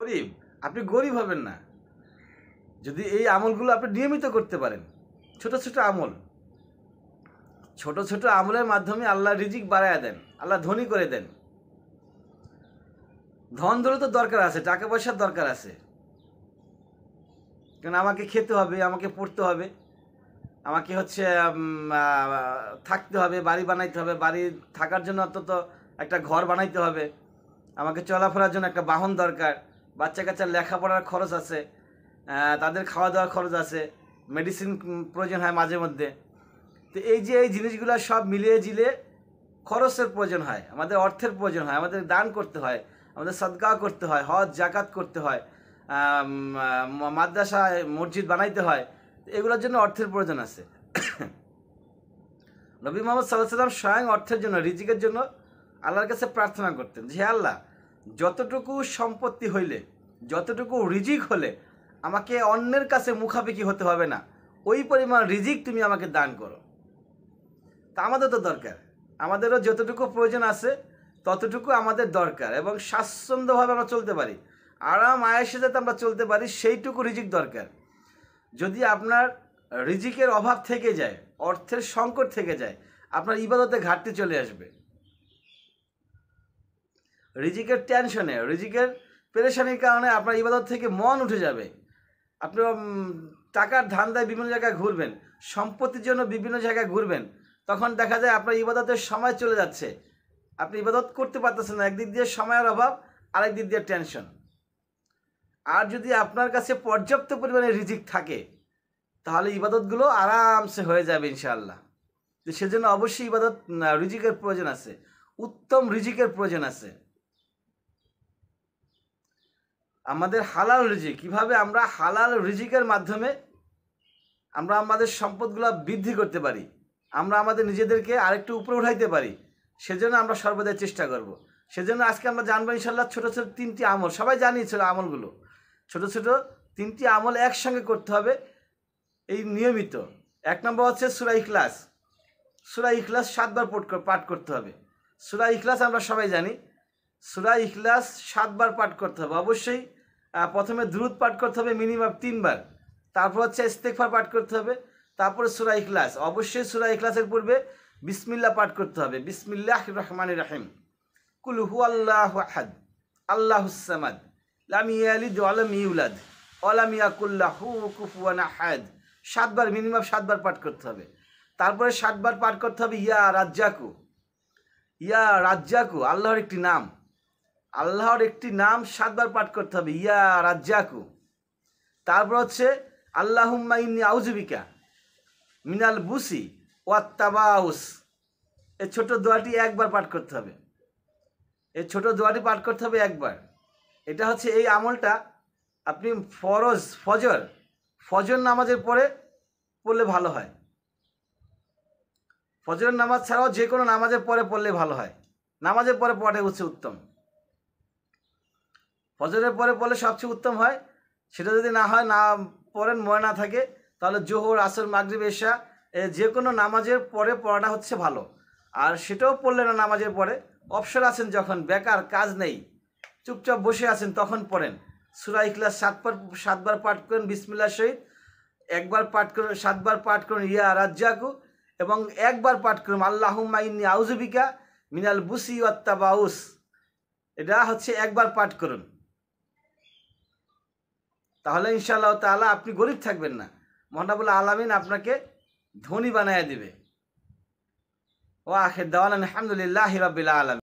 গরিব, আপনি গরিব হবেন না যদি এই আমলগুলো আপনি নিয়মিত করতে পারেন। ছোট ছোট আমল, ছোট ছোট আমলের মাধ্যমে আল্লাহ রিজিক বাড়ায় দেন, আল্লাহ ধনী করে দেন। ধন ধরে তো দরকার আছে, টাকা পয়সার দরকার আছে, কারণ আমাকে খেতে হবে, আমাকে পড়তে হবে, আমাকে হচ্ছে থাকতে হবে, বাড়ি বানাইতে হবে, বাড়ি থাকার জন্য অন্তত একটা ঘর বানাইতে হবে, আমাকে চলাফেরার জন্য একটা বাহন দরকার, বাচ্চা কাচ্চার লেখাপড়ার খরচ আছে, তাদের খাওয়া দাওয়ার খরচ আছে, মেডিসিন প্রয়োজন হয় মাঝে মধ্যে। তো এই যে এই জিনিসগুলো সব মিলিয়ে জিলে খরচের প্রয়োজন হয়, আমাদের অর্থের প্রয়োজন হয়, আমাদের দান করতে হয়, আমাদের সদকা করতে হয়, হজ জাকাত করতে হয়, মাদ্রাসা মসজিদ বানাইতে হয়, এগুলোর জন্য অর্থের প্রয়োজন আছে। নবী মুহাম্মদ সাল্লাল্লাহু আলাইহি ওয়াসাল্লাম স্বয়ং অর্থের জন্য, রিজিকের জন্য আল্লাহর কাছে প্রার্থনা করতেন যে আল্লাহ, যতটুকু সম্পত্তি হইলে, যতটুকু রিজিক হলে আমাকে অন্যের কাছে মুখাপেক্ষি হতে হবে না, ওই পরিমাণ রিজিক তুমি আমাকে দান করো। তা আমাদের তো দরকার, আমাদেরও যতটুকু প্রয়োজন আছে ততটুকু আমাদের দরকার, এবং স্বাচ্ছন্দ্যভাবে আমরা চলতে পারি, আরাম আয়েশে যাতে আমরা চলতে পারি, সেইটুকু রিজিক দরকার। যদি আপনার রিজিকের অভাব থেকে যায়, অর্থের সংকট থেকে যায়, আপনার ইবাদতে ঘাটতি চলে আসবে। রিজিকের টেনশনে, রিজিকের পেরেশানির কারণে আপনার ইবাদত থেকে মন উঠে যাবে। আপনি টাকার ধান্দায় বিভিন্ন জায়গায় ঘুরবেন, সম্পত্তির জন্য বিভিন্ন জায়গায় ঘুরবেন, তখন দেখা যায় আপনার ইবাদতের সময় চলে যাচ্ছে, আপনি ইবাদত করতে পারতেছেন না। একদিক দিয়ে সময়ের অভাব, আরেক দিক দিয়ে টেনশন। আর যদি আপনার কাছে পর্যাপ্ত পরিমাণে রিজিক থাকে, তাহলে ইবাদতগুলো আরামসে হয়ে যাবে ইনশাআল্লাহ। তো সেজন্য অবশ্যই ইবাদত, রিজিকের প্রয়োজন আছে, উত্তম রিজিকের প্রয়োজন আছে। আমাদের হালাল রিজিক, কিভাবে আমরা হালাল রিজিকের মাধ্যমে আমরা আমাদের সম্পদগুলো বৃদ্ধি করতে পারি, আমরা আমাদের নিজেদেরকে আরেকটু উপরে উঠাইতে পারি, সেজন্য আমরা সর্বদাই চেষ্টা করব। সেজন্য আজকে আমরা জানবো ইনশাআল্লাহ ছোটো ছোটো 3টি আমল। সবাই জানিয়েছিল আমলগুলো, ছোটো ছোটো 3টি আমল একসঙ্গে করতে হবে এই নিয়মিত। 1 নম্বর হচ্ছে সূরা ইখলাস। সূরা ইখলাস 7 বার পাঠ করতে হবে। সূরা ইখলাস আমরা সবাই জানি, সূরা ইখলাস 7 বার পাঠ করতে হবে। অবশ্যই প্রথমে দুরূদ পাঠ করতে হবে মিনিমাম 3 বার, তারপর হচ্ছে ইস্তেগফার পাঠ করতে হবে, তারপরে সূরা ইখলাস। অবশ্যই সূরা ইখলাসের পূর্বে বিসমিল্লাহ পাঠ করতে হবে, বিসমিল্লাহির রহমানির রহিম। কুল হুয়াল্লাহু আহাদ আল্লাহুস সামাদ লাম ইয়ালিদ ওয়া লাম ইউলাদ ওয়া লাম ইয়াকুল লাহু কুফুয়ান আহাদ। 7 বার, মিনিমাম 7 বার পাঠ করতে হবে। তারপরে 7 বার পাঠ করতে হবে ইয়া রাজ্জাকু। ইয়া রাজ্জাকু আল্লাহর একটি নাম, আল্লাহর একটি নাম 7 বার পাঠ করতে হবে, ইয়া রাজ্জাকু। তারপর হচ্ছে আল্লাহুম্মা ইন্নী আউযুবিকা মিনাল বুসি ওয়াত তাবাউস। এই ছোট দোয়াটি 1 বার পাঠ করতে হবে, এই ছোট দোয়াটি পাঠ করতে হবে 1 বার। এটা হচ্ছে এই আমলটা আপনি ফজর নামাজের পরে পড়লে ভালো হয়। ফজরের নামাজ ছাড়াও যে কোনো নামাজের পরে পড়লে ভালো হয়, নামাজের পরে পড়ে হচ্ছে উত্তম। ফজরের পরে পড়লে সবচেয়ে উত্তম হয়। সেটা যদি না হয়, না পড়েন, মনে না থাকে, তাহলে জোহর, আসর, মাগরিব, এশা যে কোনো নামাজের পরে পড়াটা হচ্ছে ভালো। আর সেটাও পড়লে না নামাজের পরে, অবসর আছেন যখন, বেকার, কাজ নেই, চুপচাপ বসে আছেন, তখন পড়েন। সূরা ইখলাস 7 বার পাঠ করেন বিসমিল্লাহ শহীদ, 1 বার পাঠ করেন, 7 বার পাঠ করেন ইয়া রাজ্জাকু, এবং 1 বার পাঠ করুন আল্লাহুম্মা ইন্নী আউযুবিকা মিনাল বুসি ওয়াত তাবাউস। এটা হচ্ছে 1 বার পাঠ করুন, তাহলে ইনশাআল্লাহ তাআলা আপনি গরিব থাকবেন না, মহান রব্বুল আলামিন আপনাকে ধনী বানায় দিবে। ওয়া আখির দাওয়ানা আলহামদুলিল্লাহি রাব্বিল আলামিন।